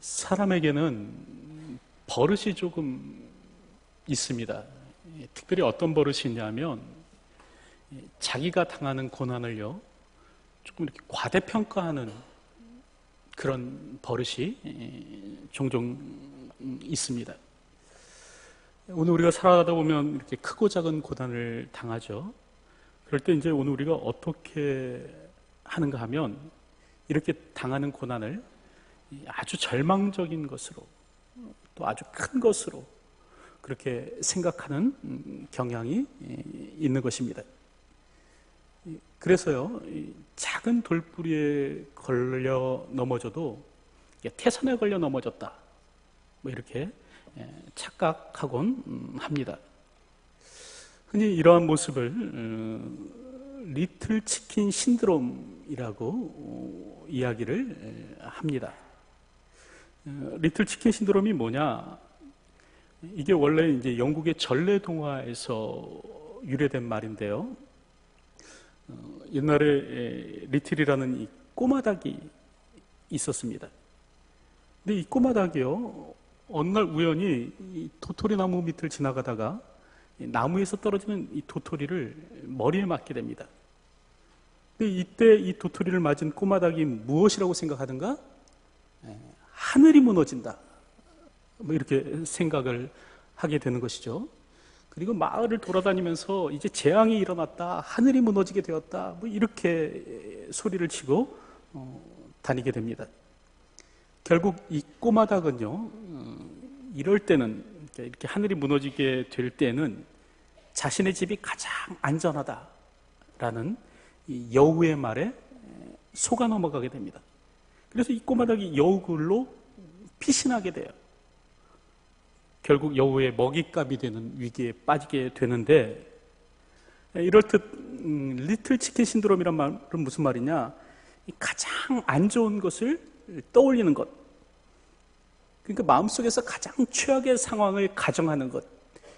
사람에게는 버릇이 조금 있습니다. 특별히 어떤 버릇이 있냐면 자기가 당하는 고난을요 조금 이렇게 과대평가하는 그런 버릇이 종종 있습니다. 오늘 우리가 살아가다 보면 이렇게 크고 작은 고난을 당하죠. 그럴 때 이제 오늘 우리가 어떻게 하는가 하면 이렇게 당하는 고난을 아주 절망적인 것으로 또 아주 큰 것으로 그렇게 생각하는 경향이 있는 것입니다. 그래서요, 작은 돌부리에 걸려 넘어져도 태산에 걸려 넘어졌다, 뭐 이렇게 착각하곤 합니다. 흔히 이러한 모습을 리틀 치킨 신드롬이라고 이야기를 합니다. 리틀 치킨 신드롬이 뭐냐? 이게 원래 이제 영국의 전래 동화에서 유래된 말인데요. 옛날에 리틀이라는 이 꼬마닭이 있었습니다. 근데 이 꼬마닭이요, 어느 날 우연히 이 도토리 나무 밑을 지나가다가 나무에서 떨어지는 이 도토리를 머리에 맞게 됩니다. 근데 이때 이 도토리를 맞은 꼬마닭이 무엇이라고 생각하든가? 하늘이 무너진다, 뭐 이렇게 생각을 하게 되는 것이죠. 그리고 마을을 돌아다니면서 이제 재앙이 일어났다, 하늘이 무너지게 되었다, 뭐 이렇게 소리를 치고 다니게 됩니다. 결국 이 꼬마닭은요, 이럴 때는, 이렇게 하늘이 무너지게 될 때는 자신의 집이 가장 안전하다라는 이 여우의 말에 속아 넘어가게 됩니다. 그래서 이 꼬마닭이 여우굴로 피신하게 돼요. 결국 여우의 먹잇감이 되는 위기에 빠지게 되는데, 이럴듯 리틀 치킨 신드롬이란 말은 무슨 말이냐? 가장 안 좋은 것을 떠올리는 것, 그러니까 마음속에서 가장 최악의 상황을 가정하는 것,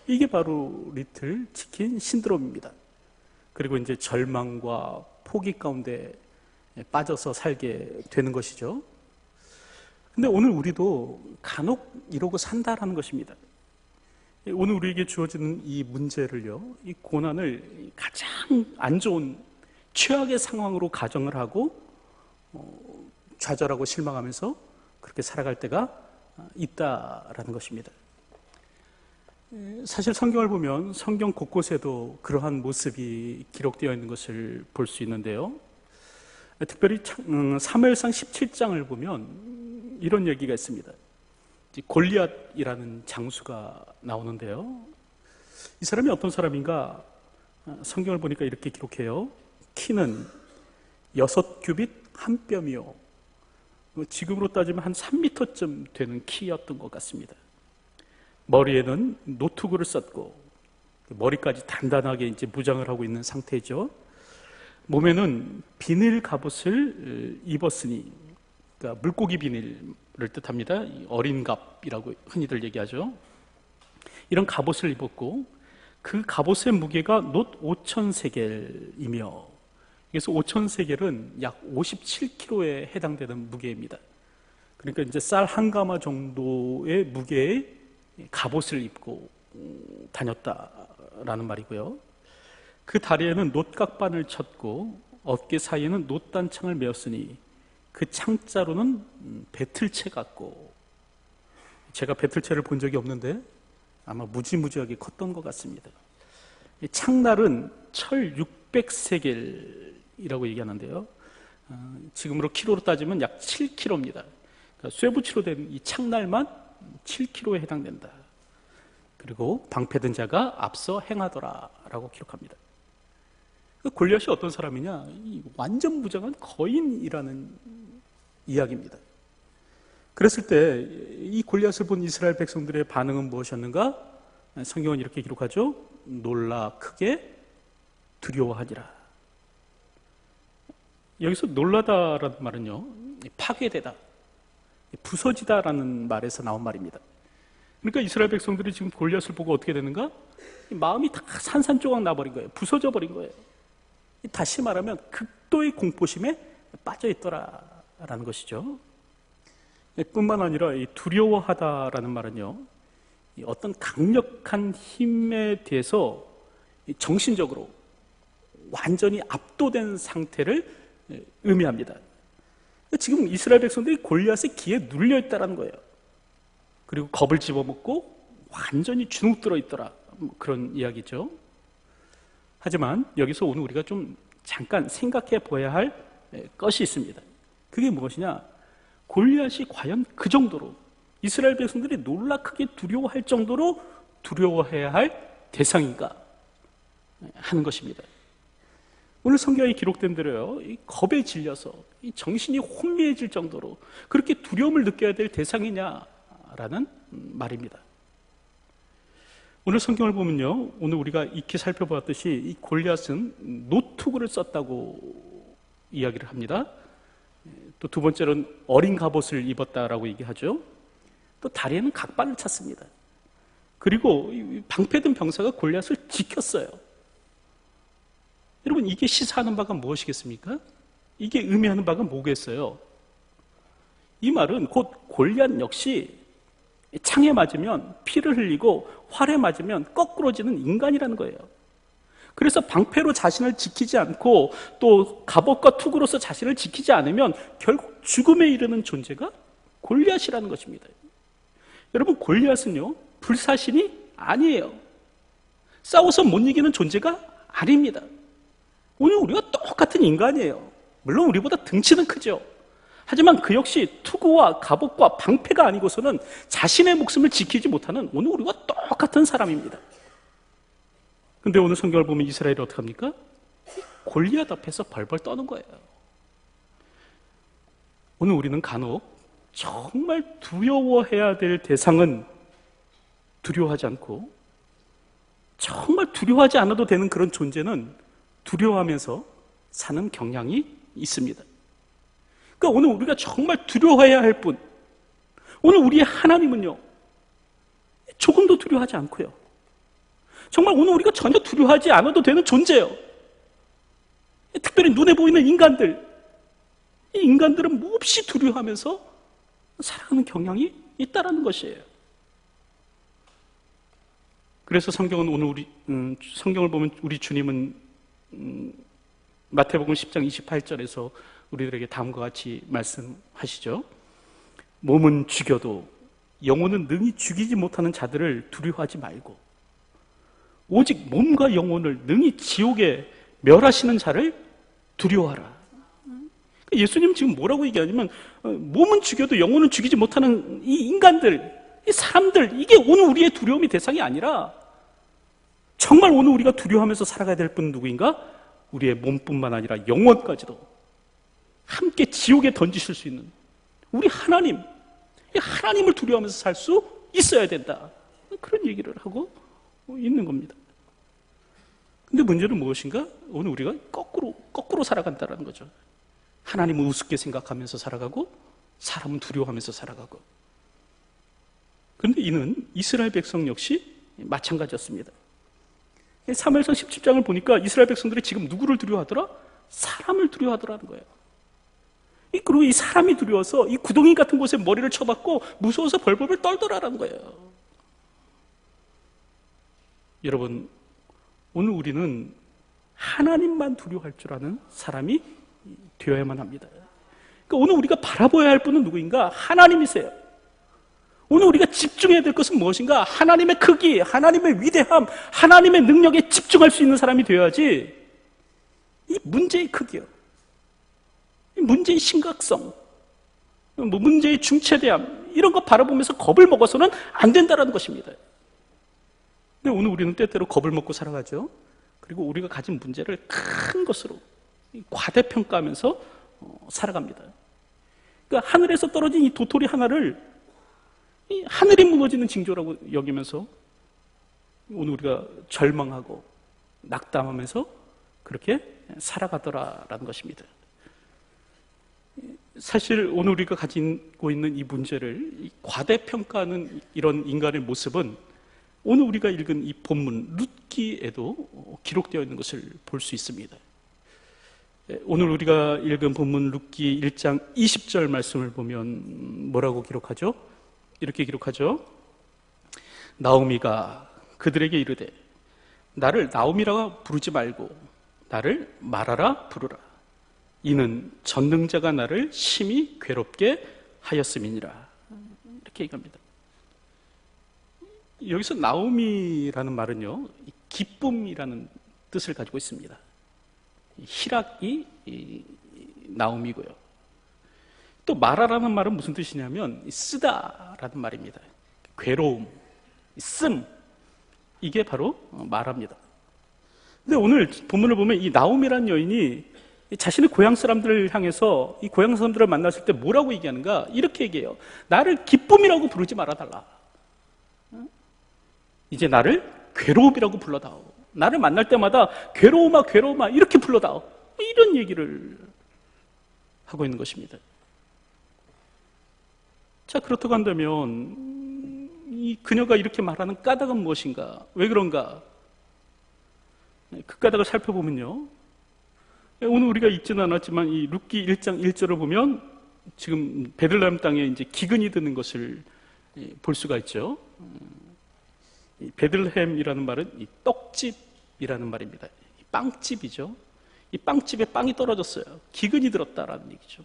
이게 바로 리틀 치킨 신드롬입니다. 그리고 이제 절망과 포기 가운데 빠져서 살게 되는 것이죠. 근데 오늘 우리도 간혹 이러고 산다라는 것입니다. 오늘 우리에게 주어지는 이 문제를요, 이 고난을 가장 안 좋은 최악의 상황으로 가정을 하고 좌절하고 실망하면서 그렇게 살아갈 때가 있다라는 것입니다. 사실 성경을 보면 성경 곳곳에도 그러한 모습이 기록되어 있는 것을 볼 수 있는데요. 특별히 사무엘상 17장을 보면 이런 얘기가 있습니다. 골리앗이라는 장수가 나오는데요. 이 사람이 어떤 사람인가? 성경을 보니까 이렇게 기록해요. 키는 6규빗 1뼘이요. 지금으로 따지면 한 3m쯤 되는 키였던 것 같습니다. 머리에는 노투구를 썼고 머리까지 단단하게 이제 무장을 하고 있는 상태죠. 몸에는 비닐 갑옷을 입었으니, 그러니까 물고기 비닐을 뜻합니다. 어린 갑이라고 흔히들 얘기하죠. 이런 갑옷을 입었고 그 갑옷의 무게가 놋 5,000세겔이며, 그래서 5,000세겔은 약 57kg에 해당되는 무게입니다. 그러니까 이제 쌀 한 가마 정도의 무게의 갑옷을 입고 다녔다라는 말이고요. 그 다리에는 놋각반을 쳤고 어깨 사이에는 놋단창을 메었으니 그 창자로는 배틀채 같고, 제가 배틀채를 본 적이 없는데 아마 무지무지하게 컸던 것 같습니다. 창날은 철 600세겔이라고 얘기하는데요. 지금으로 키로로 따지면 약 7kg입니다. 그러니까 쇠붙이로 된 이 창날만 7kg에 해당된다. 그리고 방패든 자가 앞서 행하더라라고 기록합니다. 골리앗이 어떤 사람이냐? 완전 무장한 거인이라는 이야기입니다. 그랬을 때 이 골리앗을 본 이스라엘 백성들의 반응은 무엇이었는가? 성경은 이렇게 기록하죠. 놀라 크게 두려워하니라. 여기서 놀라다라는 말은요, 파괴되다, 부서지다라는 말에서 나온 말입니다. 그러니까 이스라엘 백성들이 지금 골리앗을 보고 어떻게 되는가? 마음이 다 산산조각 나버린 거예요. 부서져 버린 거예요. 다시 말하면 극도의 공포심에 빠져 있더라라는 것이죠. 뿐만 아니라 이 두려워하다라는 말은요, 이 어떤 강력한 힘에 대해서 이 정신적으로 완전히 압도된 상태를 의미합니다. 지금 이스라엘 백성들이 골리앗의 기에 눌려 있다는 거예요. 그리고 겁을 집어먹고 완전히 주눅 들어 있더라, 그런 이야기죠. 하지만 여기서 오늘 우리가 좀 잠깐 생각해 봐야 할 것이 있습니다. 그게 무엇이냐? 골리앗이 과연 그 정도로 이스라엘 백성들이 놀라 크게 두려워할 정도로 두려워해야 할 대상인가 하는 것입니다. 오늘 성경에 기록된 대로요, 이 겁에 질려서 이 정신이 혼미해질 정도로 그렇게 두려움을 느껴야 될 대상이냐라는 말입니다. 오늘 성경을 보면요, 오늘 우리가 익히 살펴보았듯이 이 골리앗은 노투구를 썼다고 이야기를 합니다. 또 두 번째로는 어린 갑옷을 입었다라고 얘기하죠. 또 다리에는 각반을 찼습니다. 그리고 방패든 병사가 골리앗을 지켰어요. 여러분, 이게 시사하는 바가 무엇이겠습니까? 이게 의미하는 바가 뭐겠어요? 이 말은 곧 골리앗 역시 창에 맞으면 피를 흘리고 활에 맞으면 거꾸로지는 인간이라는 거예요. 그래서 방패로 자신을 지키지 않고 또 갑옷과 투구로서 자신을 지키지 않으면 결국 죽음에 이르는 존재가 골리앗이라는 것입니다. 여러분, 골리앗은요, 불사신이 아니에요. 싸워서 못 이기는 존재가 아닙니다. 오늘 우리가 똑같은 인간이에요. 물론 우리보다 등치는 크죠. 하지만 그 역시 투구와 갑옷과 방패가 아니고서는 자신의 목숨을 지키지 못하는 오늘 우리와 똑같은 사람입니다. 근데 오늘 성경을 보면 이스라엘이 어떻게 합니까? 골리앗 앞에서 벌벌 떠는 거예요. 오늘 우리는 간혹 정말 두려워해야 될 대상은 두려워하지 않고 정말 두려워하지 않아도 되는 그런 존재는 두려워하면서 사는 경향이 있습니다. 그러니까 오늘 우리가 정말 두려워해야 할 분, 오늘 우리의 하나님은요, 조금도 두려워하지 않고요, 정말 오늘 우리가 전혀 두려워하지 않아도 되는 존재예요. 특별히 눈에 보이는 인간들, 이 인간들은 몹시 두려워하면서 살아가는 경향이 있다라는 것이에요. 그래서 성경은 오늘 성경을 보면 우리 주님은 마태복음 10장 28절에서 우리들에게 다음과 같이 말씀하시죠. 몸은 죽여도 영혼은 능히 죽이지 못하는 자들을 두려워하지 말고 오직 몸과 영혼을 능히 지옥에 멸하시는 자를 두려워하라. 예수님 지금 뭐라고 얘기하냐면 몸은 죽여도 영혼은 죽이지 못하는 이 인간들, 이 사람들, 이게 오늘 우리의 두려움의 대상이 아니라 정말 오늘 우리가 두려워하면서 살아가야 될 분은 누구인가? 우리의 몸뿐만 아니라 영혼까지도 함께 지옥에 던지실 수 있는 우리 하나님, 이 하나님을 두려워하면서 살 수 있어야 된다, 그런 얘기를 하고 있는 겁니다. 근데 문제는 무엇인가? 오늘 우리가 거꾸로 살아간다는 거죠. 하나님은 우습게 생각하면서 살아가고 사람은 두려워하면서 살아가고. 그런데 이는 이스라엘 백성 역시 마찬가지였습니다. 사무엘상 17장을 보니까 이스라엘 백성들이 지금 누구를 두려워하더라? 사람을 두려워하더라는 거예요. 그리고 이 사람이 두려워서 이 구덩이 같은 곳에 머리를 쳐박고 무서워서 벌벌 떨더라라는 거예요. 여러분, 오늘 우리는 하나님만 두려워할 줄 아는 사람이 되어야만 합니다. 그러니까 오늘 우리가 바라봐야 할 분은 누구인가? 하나님이세요. 오늘 우리가 집중해야 될 것은 무엇인가? 하나님의 크기, 하나님의 위대함, 하나님의 능력에 집중할 수 있는 사람이 되어야지 이 문제의 크기요, 이 문제의 심각성, 문제의 중차대함, 이런 거 바라보면서 겁을 먹어서는 안 된다는 것입니다. 근데 오늘 우리는 때때로 겁을 먹고 살아가죠. 그리고 우리가 가진 문제를 큰 것으로 과대평가하면서 살아갑니다. 그러니까 하늘에서 떨어진 이 도토리 하나를 이 하늘이 무너지는 징조라고 여기면서 오늘 우리가 절망하고 낙담하면서 그렇게 살아가더라라는 것입니다. 사실 오늘 우리가 가지고 있는 이 문제를 과대평가하는 이런 인간의 모습은 오늘 우리가 읽은 이 본문 룻기에도 기록되어 있는 것을 볼 수 있습니다. 오늘 우리가 읽은 본문 룻기 1장 20절 말씀을 보면 뭐라고 기록하죠? 이렇게 기록하죠. 나오미가 그들에게 이르되 나를 나오미라 부르지 말고 나를 마라라 부르라. 이는 전능자가 나를 심히 괴롭게 하였음이니라. 이렇게 얘기합니다. 여기서 나오미라는 말은요, 기쁨이라는 뜻을 가지고 있습니다. 희락이 나오미고요. 또 마라라는 말은 무슨 뜻이냐면 쓰다라는 말입니다. 괴로움, 씀, 이게 바로 마라입니다. 근데 오늘 본문을 보면 이 나오미라는 여인이 자신의 고향 사람들을 향해서 이 고향 사람들을 만났을 때 뭐라고 얘기하는가? 이렇게 얘기해요. 나를 기쁨이라고 부르지 말아달라. 이제 나를 괴로움이라고 불러다오. 나를 만날 때마다 괴로움아 괴로움아 이렇게 불러다오. 이런 얘기를 하고 있는 것입니다. 자, 그렇다고 한다면 이 그녀가 이렇게 말하는 까닭은 무엇인가? 왜 그런가? 그 까닭을 살펴보면요, 오늘 우리가 읽지는 않았지만 이 룻기 1장 1절을 보면 지금 베들레헴 땅에 이제 기근이 드는 것을 볼 수가 있죠. 이 베들레헴이라는 말은 이 떡집이라는 말입니다. 이 빵집이죠. 이 빵집에 빵이 떨어졌어요. 기근이 들었다라는 얘기죠.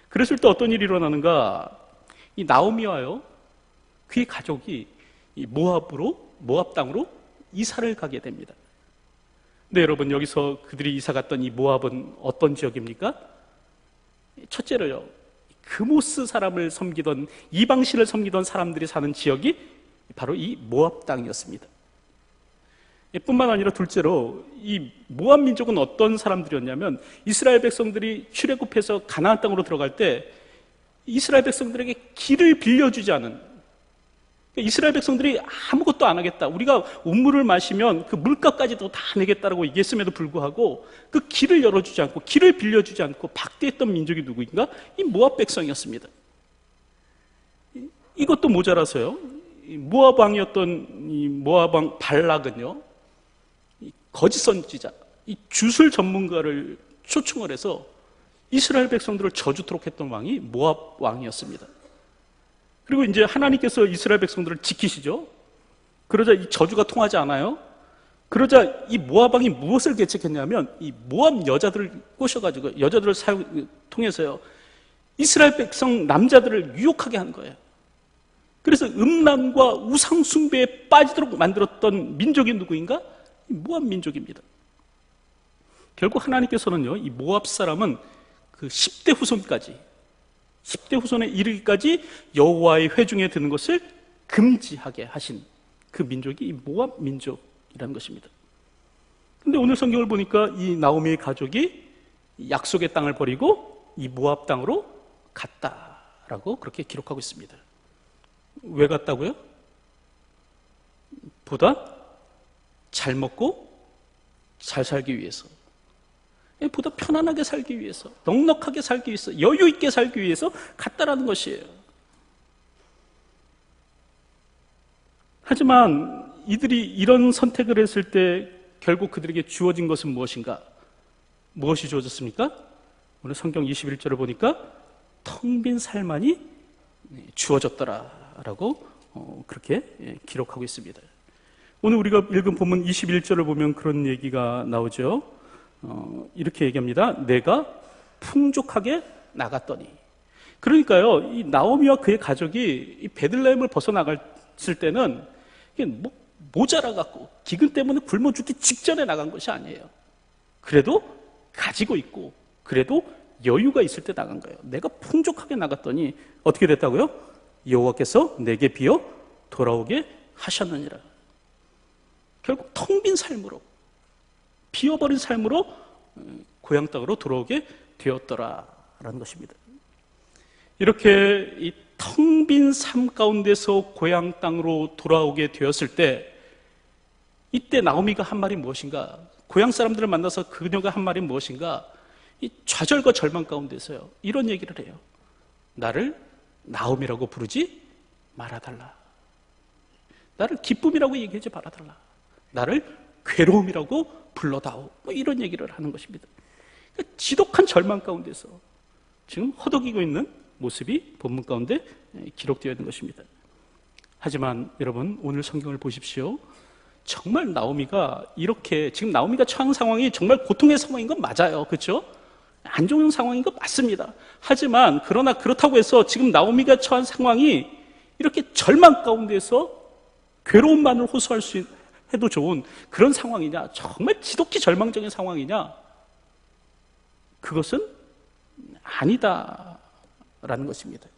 그랬을 때 어떤 일이 일어나는가? 이 나오미와요, 그의 가족이 이 모압 땅으로 이사를 가게 됩니다. 근데 여러분, 여기서 그들이 이사 갔던 이 모압은 어떤 지역입니까? 첫째로요, 그모스 사람을 섬기던, 이방신을 섬기던 사람들이 사는 지역이 바로 이 모압 땅이었습니다. 뿐만 아니라 둘째로 이 모압 민족은 어떤 사람들이었냐면, 이스라엘 백성들이 출애굽해서 가나안 땅으로 들어갈 때 이스라엘 백성들에게 길을 빌려주지 않은, 이스라엘 백성들이 아무것도 안 하겠다, 우리가 온물을 마시면 그 물가까지도 다 내겠다라고 얘기했음에도 불구하고 그 길을 열어주지 않고 길을 빌려주지 않고 박대했던 민족이 누구인가? 이 모압 백성이었습니다. 이것도 모자라서요, 모압 왕이었던 이 모압 왕 발락은요, 거짓 선지자, 이 주술 전문가를 초청을 해서 이스라엘 백성들을 저주토록 했던 왕이 모압 왕이었습니다. 그리고 이제 하나님께서 이스라엘 백성들을 지키시죠. 그러자 이 저주가 통하지 않아요. 그러자 이 모압 왕이 무엇을 계책했냐면, 이 모압 여자들을 꼬셔가지고 여자들을 통해서요, 이스라엘 백성 남자들을 유혹하게 한 거예요. 그래서 음란과 우상 숭배에 빠지도록 만들었던 민족이 누구인가? 이 모압 민족입니다. 결국 하나님께서는요, 이 모압 사람은 그 10대 후손에 이르기까지 여호와의 회중에 드는 것을 금지하게 하신 그 민족이 이 모압 민족이라는 것입니다. 근데 오늘 성경을 보니까 이 나오미의 가족이 약속의 땅을 버리고 이 모압 땅으로 갔다라고 그렇게 기록하고 있습니다. 왜 갔다고요? 보다 잘 먹고 잘 살기 위해서, 보다 편안하게 살기 위해서, 넉넉하게 살기 위해서, 여유 있게 살기 위해서 갔다라는 것이에요. 하지만 이들이 이런 선택을 했을 때 결국 그들에게 주어진 것은 무엇인가? 무엇이 주어졌습니까? 오늘 성경 21절을 보니까 텅 빈 살만이 주어졌더라라고 그렇게 기록하고 있습니다. 오늘 우리가 읽은 본문 21절을 보면 그런 얘기가 나오죠. 이렇게 얘기합니다. 내가 풍족하게 나갔더니. 그러니까요, 이 나오미와 그의 가족이 이 베들레헴을 벗어나갔을 때는 이게 모자라갖고 기근 때문에 굶어 죽기 직전에 나간 것이 아니에요. 그래도 가지고 있고 그래도 여유가 있을 때 나간 거예요. 내가 풍족하게 나갔더니 어떻게 됐다고요? 여호와께서 내게 비어 돌아오게 하셨느니라. 결국 텅 빈 삶으로, 비어버린 삶으로 고향 땅으로 돌아오게 되었더라라는 것입니다. 이렇게 이 텅 빈 삶 가운데서 고향 땅으로 돌아오게 되었을 때, 이때 나오미가 한 말이 무엇인가? 고향 사람들을 만나서 그녀가 한 말이 무엇인가? 이 좌절과 절망 가운데서요, 이런 얘기를 해요. 나를 나오미라고 부르지 말아달라. 나를 기쁨이라고 얘기하지 말아달라. 나를 괴로움이라고 불러다오. 이런 얘기를 하는 것입니다. 지독한 절망 가운데서 지금 허덕이고 있는 모습이 본문 가운데 기록되어 있는 것입니다. 하지만 여러분, 오늘 성경을 보십시오. 정말 나오미가 이렇게, 지금 나오미가 처한 상황이 정말 고통의 상황인 건 맞아요. 그렇죠? 안 좋은 상황인 건 맞습니다. 하지만 그러나 그렇다고 해서 지금 나오미가 처한 상황이 이렇게 절망 가운데서 괴로움만을 호소할 수 해도 좋은 그런 상황이냐, 정말 지독히 절망적인 상황이냐, 그것은 아니다라는 것입니다.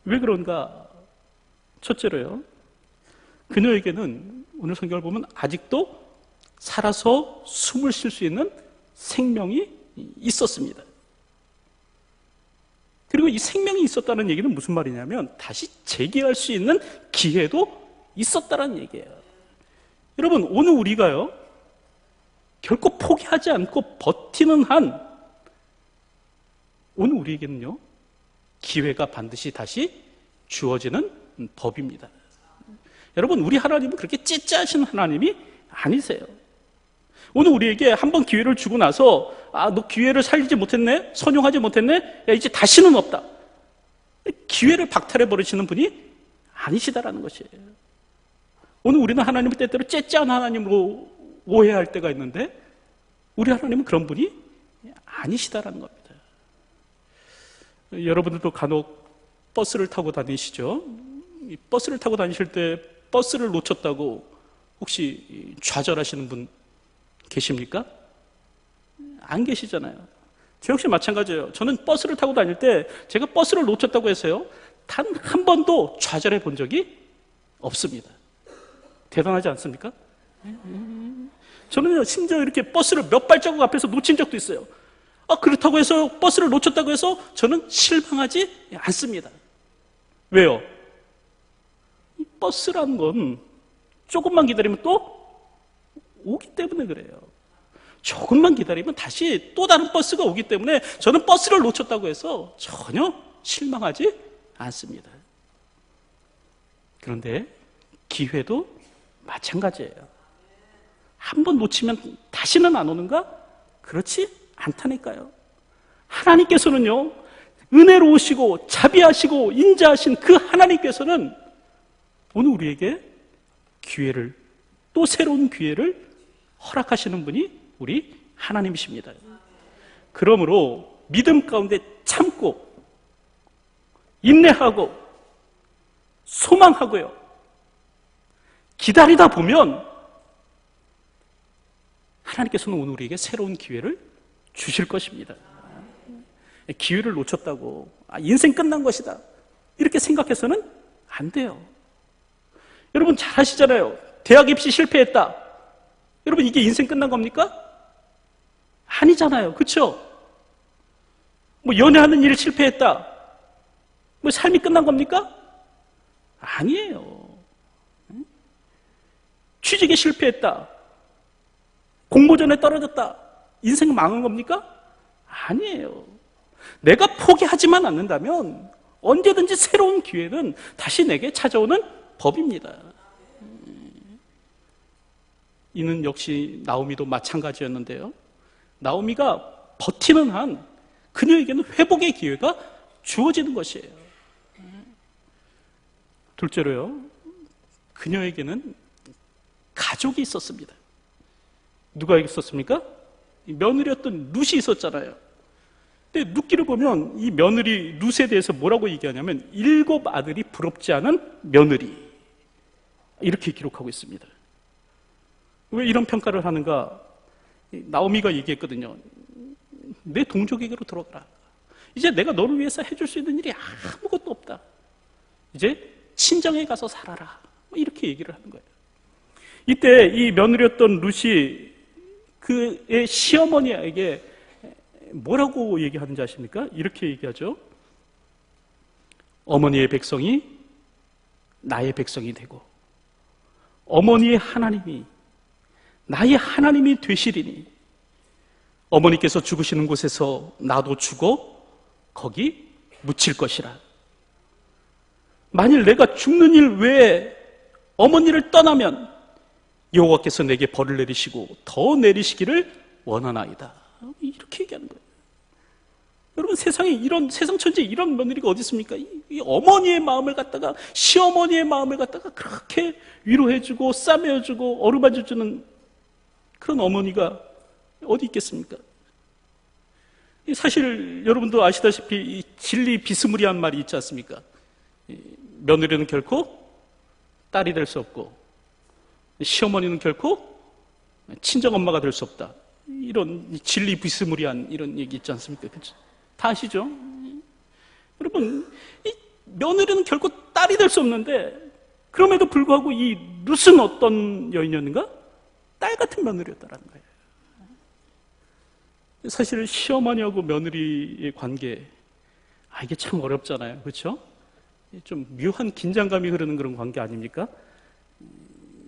왜 그런가? 첫째로요, 그녀에게는 오늘 성경을 보면 아직도 살아서 숨을 쉴 수 있는 생명이 있었습니다. 그리고 이 생명이 있었다는 얘기는 무슨 말이냐면 다시 재기할 수 있는 기회도 있었다는 얘기예요. 여러분, 오늘 우리가요, 결코 포기하지 않고 버티는 한 오늘 우리에게는요, 기회가 반드시 다시 주어지는 법입니다. 여러분, 우리 하나님은 그렇게 찌찌하신 하나님이 아니세요. 오늘 우리에게 한 번 기회를 주고 나서 너 기회를 살리지 못했네? 선용하지 못했네? 야, 이제 다시는 없다. 기회를 박탈해 버리시는 분이 아니시다라는 것이에요. 오늘 우리는 하나님을 때때로 째째한 하나님으로 오해할 때가 있는데 우리 하나님은 그런 분이 아니시다라는 겁니다. 여러분들도 간혹 버스를 타고 다니시죠? 버스를 타고 다니실 때 버스를 놓쳤다고 혹시 좌절하시는 분 계십니까? 안 계시잖아요. 저 역시 마찬가지예요. 저는 버스를 타고 다닐 때 제가 버스를 놓쳤다고 해서요, 단 한 번도 좌절해 본 적이 없습니다. 대단하지 않습니까? 저는 심지어 이렇게 버스를 몇 발자국 앞에서 놓친 적도 있어요. 그렇다고 해서 버스를 놓쳤다고 해서 저는 실망하지 않습니다. 왜요? 이 버스라는 건 조금만 기다리면 또 오기 때문에 그래요. 조금만 기다리면 다시 또 다른 버스가 오기 때문에 저는 버스를 놓쳤다고 해서 전혀 실망하지 않습니다. 그런데 기회도 마찬가지예요. 한 번 놓치면 다시는 안 오는가? 그렇지 않다니까요. 하나님께서는요, 은혜로우시고 자비하시고 인자하신 그 하나님께서는 오늘 우리에게 기회를, 또 새로운 기회를 허락하시는 분이 우리 하나님이십니다. 그러므로 믿음 가운데 참고 인내하고 소망하고요, 기다리다 보면 하나님께서는 오늘 우리에게 새로운 기회를 주실 것입니다. 기회를 놓쳤다고 인생 끝난 것이다 이렇게 생각해서는 안 돼요. 여러분 잘 아시잖아요. 대학 입시 실패했다. 여러분 이게 인생 끝난 겁니까? 아니잖아요. 그렇죠? 뭐 연애하는 일에 실패했다. 뭐 삶이 끝난 겁니까? 아니에요. 취직에 실패했다. 공모전에 떨어졌다. 인생 망한 겁니까? 아니에요. 내가 포기하지만 않는다면 언제든지 새로운 기회는 다시 내게 찾아오는 법입니다. 이는 역시 나오미도 마찬가지였는데요. 나오미가 버티는 한 그녀에게는 회복의 기회가 주어지는 것이에요. 둘째로요, 그녀에게는 가족이 있었습니다. 누가 있었습니까? 며느리였던 룻이 있었잖아요. 근데 룻기를 보면 이 며느리 룻에 대해서 뭐라고 얘기하냐면 7 아들이 부럽지 않은 며느리, 이렇게 기록하고 있습니다. 왜 이런 평가를 하는가? 나오미가 얘기했거든요. 내 동족에게로 들어가라. 이제 내가 너를 위해서 해줄 수 있는 일이 아무것도 없다. 이제 친정에 가서 살아라. 이렇게 얘기를 하는 거예요. 이때 이 며느리였던 룻이 그의 시어머니에게 뭐라고 얘기하는지 아십니까? 이렇게 얘기하죠. 어머니의 백성이 나의 백성이 되고 어머니의 하나님이 나의 하나님이 되시리니 어머니께서 죽으시는 곳에서 나도 죽어 거기 묻힐 것이라. 만일 내가 죽는 일 외에 어머니를 떠나면 여호와께서 내게 벌을 내리시고 더 내리시기를 원하나이다. 이렇게 얘기하는 거예요. 여러분, 세상에 세상 천지에 이런 며느리가 어디 있습니까? 이 어머니의 마음을 갖다가, 시어머니의 마음을 갖다가 그렇게 위로해주고 싸매어주고 어루만져주는 그런 어머니가 어디 있겠습니까? 사실 여러분도 아시다시피 이 진리 비스무리한 말이 있지 않습니까? 며느리는 결코 딸이 될 수 없고, 시어머니는 결코 친정엄마가 될 수 없다. 이런 진리 비스무리한 이런 얘기 있지 않습니까? 그렇죠? 다 아시죠? 여러분, 이 며느리는 결코 딸이 될 수 없는데, 그럼에도 불구하고 이 룻은 어떤 여인이었는가? 딸 같은 며느리였다라는 거예요. 사실 시어머니하고 며느리의 관계, 이게 참 어렵잖아요. 그렇죠? 좀 묘한 긴장감이 흐르는 그런 관계 아닙니까?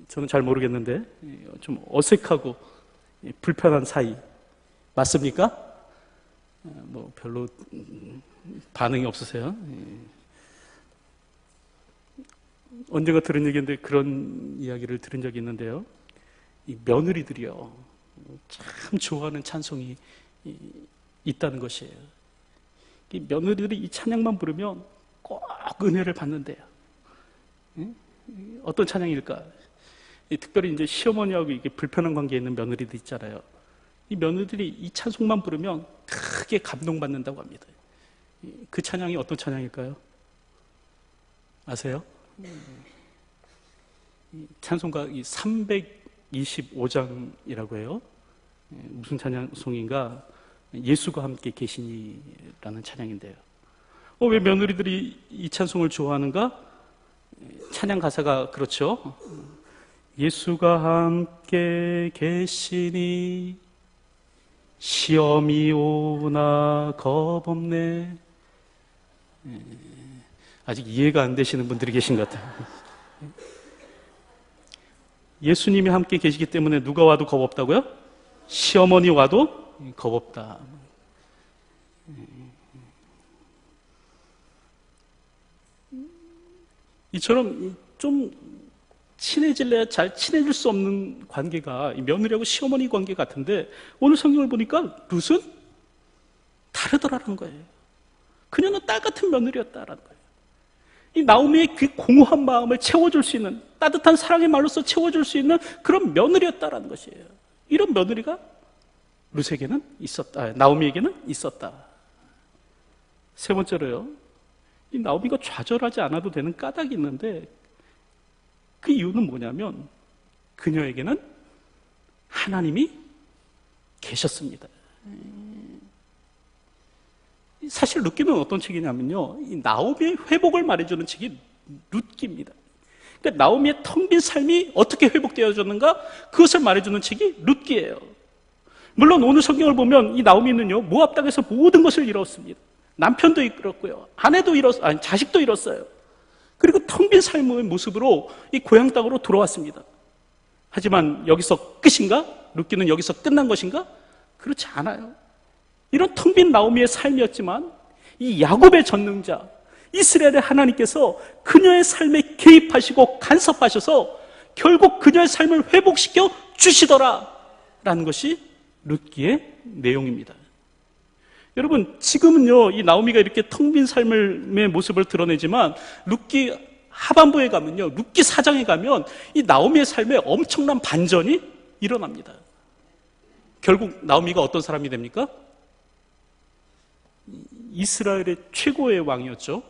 저는 잘 모르겠는데 좀 어색하고 불편한 사이 맞습니까? 뭐 별로 반응이 없으세요? 언젠가 들은 얘기인데 그런 이야기를 들은 적이 있는데요. 이 며느리들이요, 참 좋아하는 찬송이 있다는 것이에요. 이 며느리들이 이 찬양만 부르면 꼭 은혜를 받는데요. 어떤 찬양일까? 특별히 이제 시어머니하고 이게 불편한 관계에 있는 며느리들 있잖아요. 이 며느리들이 이 찬송만 부르면 크게 감동받는다고 합니다. 그 찬양이 어떤 찬양일까요? 아세요? 찬송가 325장이라고 해요. 무슨 찬양송인가? 예수가 함께 계시니라는 찬양인데요. 왜 며느리들이 이 찬송을 좋아하는가? 찬양 가사가 그렇죠. 예수가 함께 계시니 시험이 오나 겁없네. 아직 이해가 안 되시는 분들이 계신 것 같아요. 예수님이 함께 계시기 때문에 누가 와도 겁없다고요? 시어머니 와도 겁없다. 이처럼 좀 친해질래야 잘 친해질 수 없는 관계가 며느리하고 시어머니 관계 같은데, 오늘 성경을 보니까 룻은 다르더라는 거예요. 그녀는 딸 같은 며느리였다라는 거예요. 이 나오미의 그 공허한 마음을 채워줄 수 있는, 따뜻한 사랑의 말로서 채워줄 수 있는 그런 며느리였다라는 것이에요. 이런 며느리가 룻에게는 있었다. 나오미에게는 있었다. 세 번째로요, 이 나오미가 좌절하지 않아도 되는 까닭이 있는데, 그 이유는 뭐냐면 그녀에게는 하나님이 계셨습니다. 사실 룻기는 어떤 책이냐면요, 이 나오미의 회복을 말해주는 책이 룻기입니다. 그러니까 나오미의 텅 빈 삶이 어떻게 회복되어졌는가, 그것을 말해주는 책이 룻기예요. 물론 오늘 성경을 보면 이 나오미는요, 모압 땅에서 모든 것을 잃었습니다. 남편도 잃었고요, 아내도 잃었어요, 자식도 잃었어요. 그리고 텅 빈 삶의 모습으로 이 고향 땅으로 돌아왔습니다. 하지만 여기서 끝인가? 룻기는 여기서 끝난 것인가? 그렇지 않아요. 이런 텅 빈 나오미의 삶이었지만 이 야곱의 전능자 이스라엘의 하나님께서 그녀의 삶에 개입하시고 간섭하셔서 결국 그녀의 삶을 회복시켜 주시더라라는 것이 룻기의 내용입니다. 여러분, 지금은요, 이 나오미가 이렇게 텅 빈 삶의 모습을 드러내지만 룻기 하반부에 가면요, 룻기 4장에 가면 이 나오미의 삶에 엄청난 반전이 일어납니다. 결국 나오미가 어떤 사람이 됩니까? 이스라엘의 최고의 왕이었죠.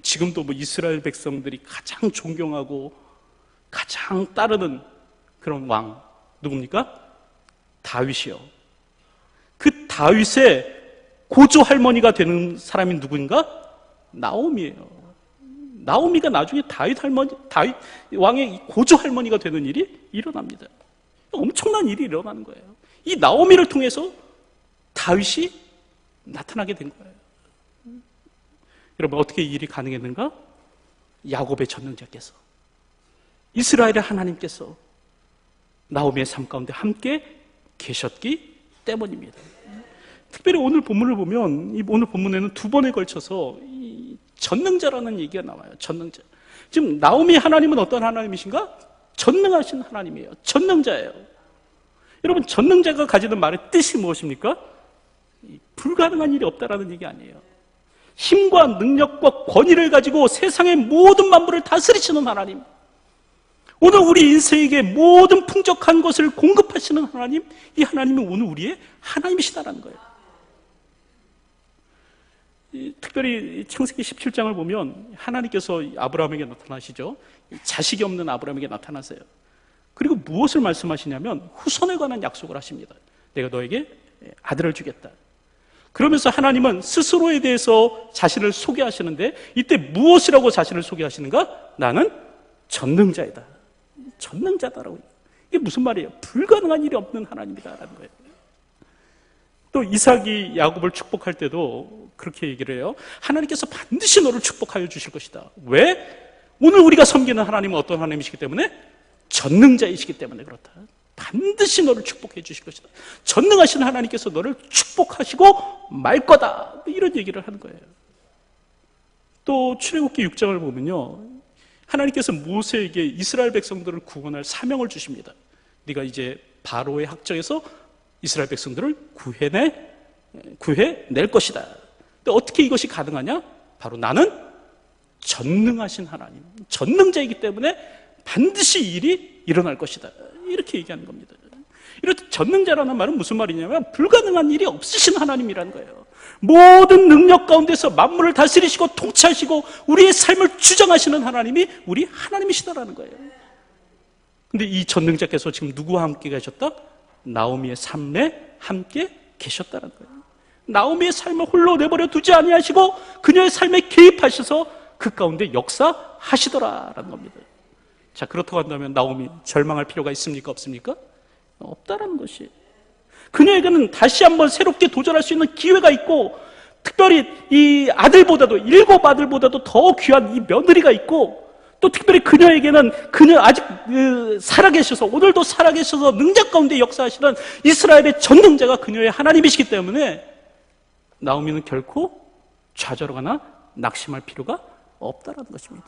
지금도 뭐 이스라엘 백성들이 가장 존경하고 가장 따르는 그런 왕, 누굽니까? 다윗이요. 그 다윗의 고조 할머니가 되는 사람이 누구인가? 나오미예요. 나오미가 나중에 다윗 왕의 고조 할머니가 되는 일이 일어납니다. 엄청난 일이 일어나는 거예요. 이 나오미를 통해서 다윗이 나타나게 된 거예요. 여러분, 어떻게 이 일이 가능했는가? 야곱의 전능자께서, 이스라엘의 하나님께서 나오미의 삶 가운데 함께 계셨기 때문입니다. 특별히 오늘 본문을 보면 이 오늘 본문에는 두 번에 걸쳐서 이 전능자라는 얘기가 나와요. 전능자. 지금 나오미 하나님은 어떤 하나님이신가? 전능하신 하나님이에요. 전능자예요. 여러분, 전능자가 가지는 말의 뜻이 무엇입니까? 불가능한 일이 없다라는 얘기 아니에요. 힘과 능력과 권위를 가지고 세상의 모든 만물을 다스리시는 하나님, 오늘 우리 인생에게 모든 풍족한 것을 공급하시는 하나님, 이 하나님이 오늘 우리의 하나님이시다라는 거예요. 특별히 창세기 17장을 보면 하나님께서 아브라함에게 나타나시죠. 자식이 없는 아브라함에게 나타나세요. 그리고 무엇을 말씀하시냐면 후손에 관한 약속을 하십니다. 내가 너에게 아들을 주겠다. 그러면서 하나님은 스스로에 대해서 자신을 소개하시는데, 이때 무엇이라고 자신을 소개하시는가? 나는 전능자이다. 전능자다라고. 이게 무슨 말이에요? 불가능한 일이 없는 하나님이다라는 거예요. 또 이삭이 야곱을 축복할 때도 그렇게 얘기를 해요. 하나님께서 반드시 너를 축복하여 주실 것이다. 왜? 오늘 우리가 섬기는 하나님은 어떤 하나님이시기 때문에? 전능자이시기 때문에 그렇다. 반드시 너를 축복해 주실 것이다. 전능하신 하나님께서 너를 축복하시고 말 거다. 이런 얘기를 하는 거예요. 또 출애굽기 6장을 보면요, 하나님께서 모세에게 이스라엘 백성들을 구원할 사명을 주십니다. 네가 이제 바로의 학정에서 이스라엘 백성들을 구해낼 것이다. 근데 어떻게 이것이 가능하냐? 바로 나는 전능하신 하나님, 전능자이기 때문에 반드시 이 일이 일어날 것이다. 이렇게 얘기하는 겁니다. 이렇게 전능자라는 말은 무슨 말이냐면 불가능한 일이 없으신 하나님이라는 거예요. 모든 능력 가운데서 만물을 다스리시고 통치하시고 우리의 삶을 주장하시는 하나님이 우리 하나님이시다라는 거예요. 근데 이 전능자께서 지금 누구와 함께 계셨다? 나오미의 삶에 함께 계셨다는 거예요. 나오미의 삶을 홀로 내버려 두지 아니하시고 그녀의 삶에 개입하셔서 그 가운데 역사하시더라라는 겁니다. 자, 그렇다고 한다면 나오미 절망할 필요가 있습니까? 없습니까? 없다라는 것이. 그녀에게는 다시 한번 새롭게 도전할 수 있는 기회가 있고, 특별히 이 아들보다도, 7 아들보다도 더 귀한 이 며느리가 있고, 또 특별히 그녀에게는 그녀 아직 살아계셔서, 오늘도 살아계셔서 능력 가운데 역사하시는 이스라엘의 전능자가 그녀의 하나님이시기 때문에 나오미는 결코 좌절하거나 낙심할 필요가 없다라는 것입니다.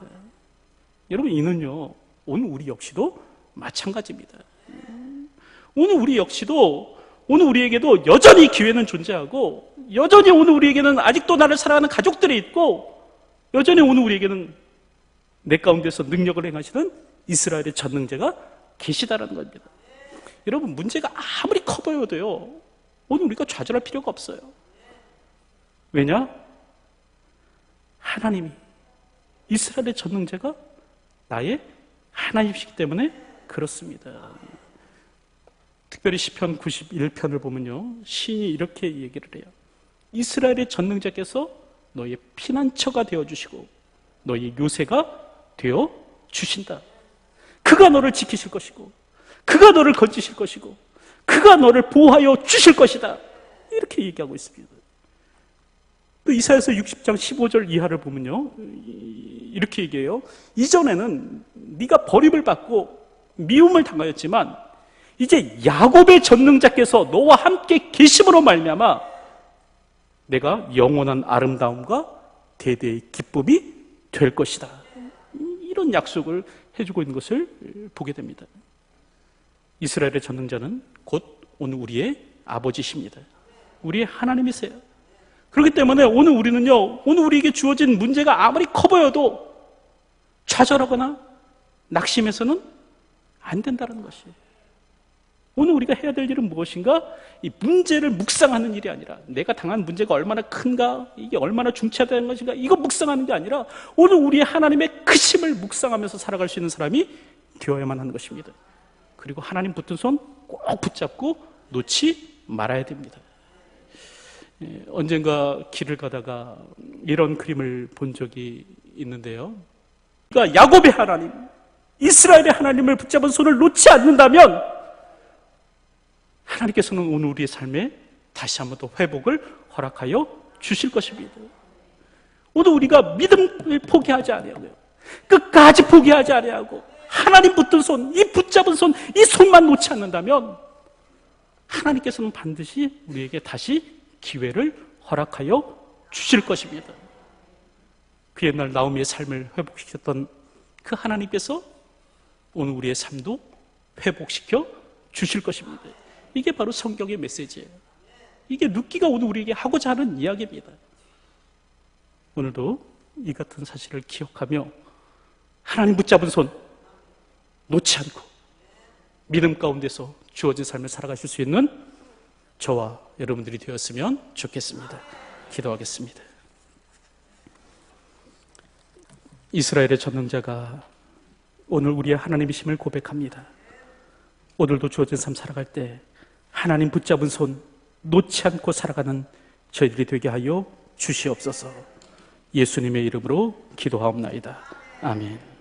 여러분, 이는요, 오늘 우리 역시도 마찬가지입니다. 오늘 우리 역시도, 오늘 우리에게도 여전히 기회는 존재하고, 여전히 오늘 우리에게는 아직도 나를 사랑하는 가족들이 있고, 여전히 오늘 우리에게는 내 가운데서 능력을 행하시는 이스라엘의 전능자가 계시다라는 겁니다. 여러분, 문제가 아무리 커 보여도요, 오늘 우리가 좌절할 필요가 없어요. 왜냐? 하나님이, 이스라엘의 전능자가 나의 하나님이시기 때문에 그렇습니다. 특별히 시편 91편을 보면요, 시인이 이렇게 얘기를 해요. 이스라엘의 전능자께서 너의 피난처가 되어주시고 너의 요새가 되어주신다. 그가 너를 지키실 것이고 그가 너를 건지실 것이고 그가 너를 보호하여 주실 것이다. 이렇게 얘기하고 있습니다. 또 이사야서 60장 15절 이하를 보면요, 이렇게 얘기해요. 이전에는 네가 버림을 받고 미움을 당하였지만 이제 야곱의 전능자께서 너와 함께 계심으로 말미암아 내가 영원한 아름다움과 대대의 기쁨이 될 것이다. 이런 약속을 해주고 있는 것을 보게 됩니다. 이스라엘의 전능자는 곧 오늘 우리의 아버지십니다. 우리의 하나님이세요. 그렇기 때문에 오늘 우리는요, 오늘 우리에게 주어진 문제가 아무리 커 보여도 좌절하거나 낙심해서는 안 된다는 것이에요. 오늘 우리가 해야 될 일은 무엇인가? 이 문제를 묵상하는 일이 아니라, 내가 당한 문제가 얼마나 큰가, 이게 얼마나 중차대한 것인가, 이거 묵상하는 게 아니라 오늘 우리의 하나님의 크심을 묵상하면서 살아갈 수 있는 사람이 되어야만 하는 것입니다. 그리고 하나님 붙든 손 꼭 붙잡고 놓지 말아야 됩니다. 언젠가 길을 가다가 이런 그림을 본 적이 있는데요, 그러니까 야곱의 하나님, 이스라엘의 하나님을 붙잡은 손을 놓지 않는다면 하나님께서는 오늘 우리의 삶에 다시 한번 더 회복을 허락하여 주실 것입니다. 오늘 우리가 믿음을 포기하지 아니하고요, 끝까지 포기하지 아니하고 하나님 붙든 손, 이 붙잡은 손, 이 손만 놓지 않는다면 하나님께서는 반드시 우리에게 다시 기회를 허락하여 주실 것입니다. 그 옛날 나오미의 삶을 회복시켰던 그 하나님께서 오늘 우리의 삶도 회복시켜 주실 것입니다. 이게 바로 성경의 메시지예요. 이게 룻기가 오늘 우리에게 하고자 하는 이야기입니다. 오늘도 이 같은 사실을 기억하며 하나님 붙잡은 손 놓지 않고 믿음 가운데서 주어진 삶을 살아가실 수 있는 저와 여러분들이 되었으면 좋겠습니다. 기도하겠습니다. 이스라엘의 전능자가 오늘 우리의 하나님이심을 고백합니다. 오늘도 주어진 삶 살아갈 때 하나님 붙잡은 손 놓지 않고 살아가는 저희들이 되게 하여 주시옵소서. 예수님의 이름으로 기도하옵나이다. 아멘.